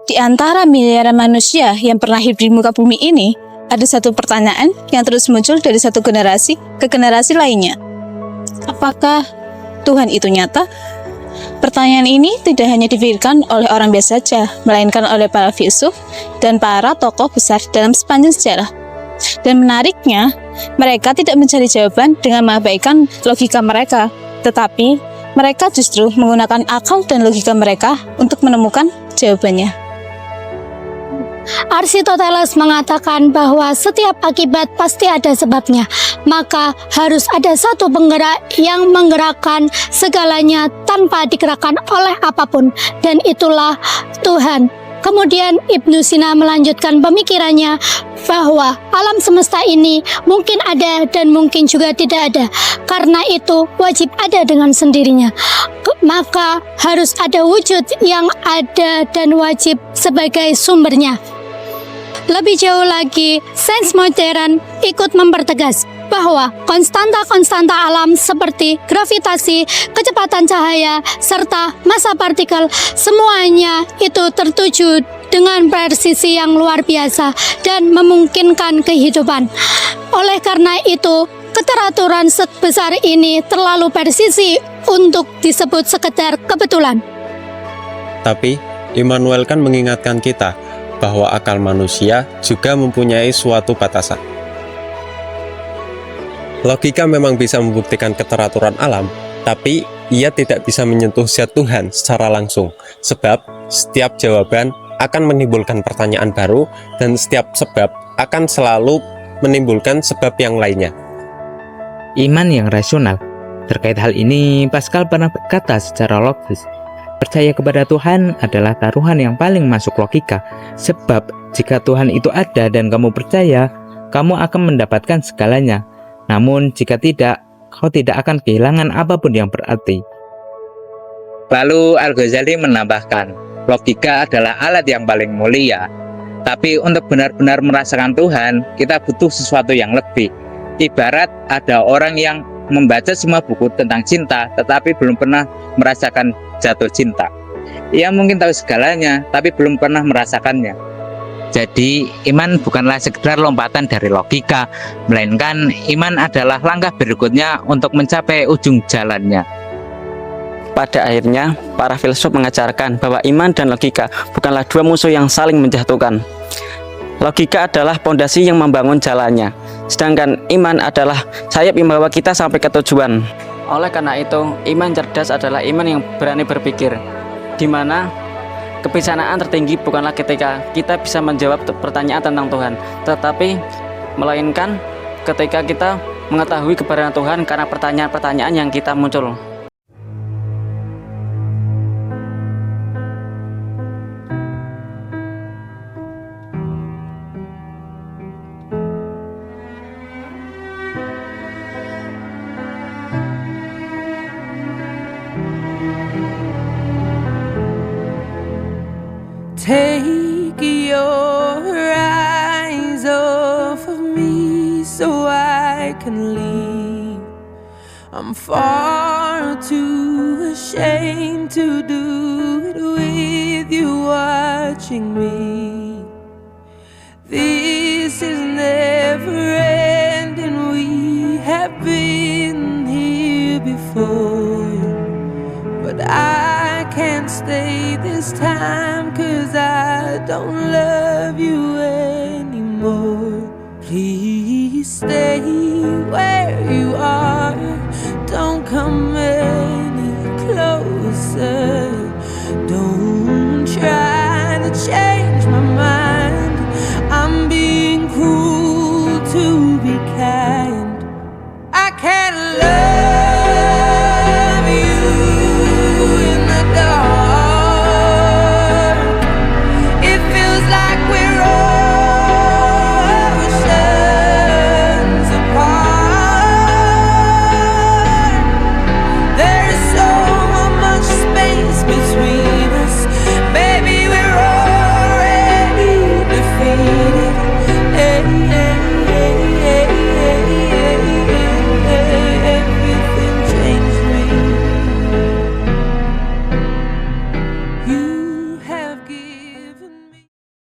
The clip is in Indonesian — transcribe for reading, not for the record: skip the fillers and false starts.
Di antara miliaran manusia yang pernah hidup di muka bumi ini, ada satu pertanyaan yang terus muncul dari satu generasi ke generasi lainnya. Apakah Tuhan itu nyata? Pertanyaan ini tidak hanya dipikirkan oleh orang biasa saja, melainkan oleh para filsuf dan para tokoh besar dalam sepanjang sejarah. Dan menariknya, mereka tidak mencari jawaban dengan mengabaikan logika mereka, tetapi mereka justru menggunakan akal dan logika mereka untuk menemukan jawabannya. Aristoteles mengatakan bahwa setiap akibat pasti ada sebabnya, maka harus ada satu penggerak yang menggerakkan segalanya tanpa digerakkan oleh apapun, dan itulah Tuhan. Kemudian Ibnu Sina melanjutkan pemikirannya bahwa alam semesta ini mungkin ada dan mungkin juga tidak ada. Karena itu wajib ada dengan sendirinya. Maka harus ada wujud yang ada dan wajib sebagai sumbernya. Lebih jauh lagi, sains modern ikut mempertegas bahwa konstanta-konstanta alam seperti gravitasi, kecepatan cahaya, serta massa partikel semuanya itu tertuju dengan presisi yang luar biasa dan memungkinkan kehidupan. Oleh karena itu, keteraturan sebesar ini terlalu presisi untuk disebut sekedar kebetulan. Tapi, Immanuel kan mengingatkan kita bahwa akal manusia juga mempunyai suatu batasan. Logika memang bisa membuktikan keteraturan alam, tapi ia tidak bisa menyentuh zat Tuhan secara langsung, sebab setiap jawaban akan menimbulkan pertanyaan baru, dan setiap sebab akan selalu menimbulkan sebab yang lainnya. Iman yang rasional. Terkait hal ini, Pascal pernah berkata secara logis, percaya kepada Tuhan adalah taruhan yang paling masuk logika, sebab jika Tuhan itu ada dan kamu percaya, kamu akan mendapatkan segalanya. Namun jika tidak, kau tidak akan kehilangan apapun yang berarti. Lalu Al-Ghazali menambahkan, logika adalah alat yang paling mulia. Tapi untuk benar-benar merasakan Tuhan, kita butuh sesuatu yang lebih. Ibarat ada orang yang membaca semua buku tentang cinta, tetapi belum pernah merasakan jatuh cinta. Ia mungkin tahu segalanya, tapi belum pernah merasakannya. Jadi, iman bukanlah sekedar lompatan dari logika, melainkan iman adalah langkah berikutnya untuk mencapai ujung jalannya. Pada akhirnya, para filsuf mengajarkan bahwa iman dan logika bukanlah dua musuh yang saling menjatuhkan. Logika adalah pondasi yang membangun jalannya, sedangkan iman adalah sayap yang membawa kita sampai ke tujuan. Oleh karena itu, iman cerdas adalah iman yang berani berpikir, di mana kebijaksanaan tertinggi bukanlah ketika kita bisa menjawab pertanyaan tentang Tuhan, tetapi melainkan ketika kita mengetahui kebenaran Tuhan karena pertanyaan-pertanyaan yang kita muncul. Take your eyes off of me so I can leave. I'm far too ashamed to do it with you watching me. This is never ending, we have been here before. But I can't stay this time, 'cause I don't love you anymore. Please stay where you are, don't come any closer.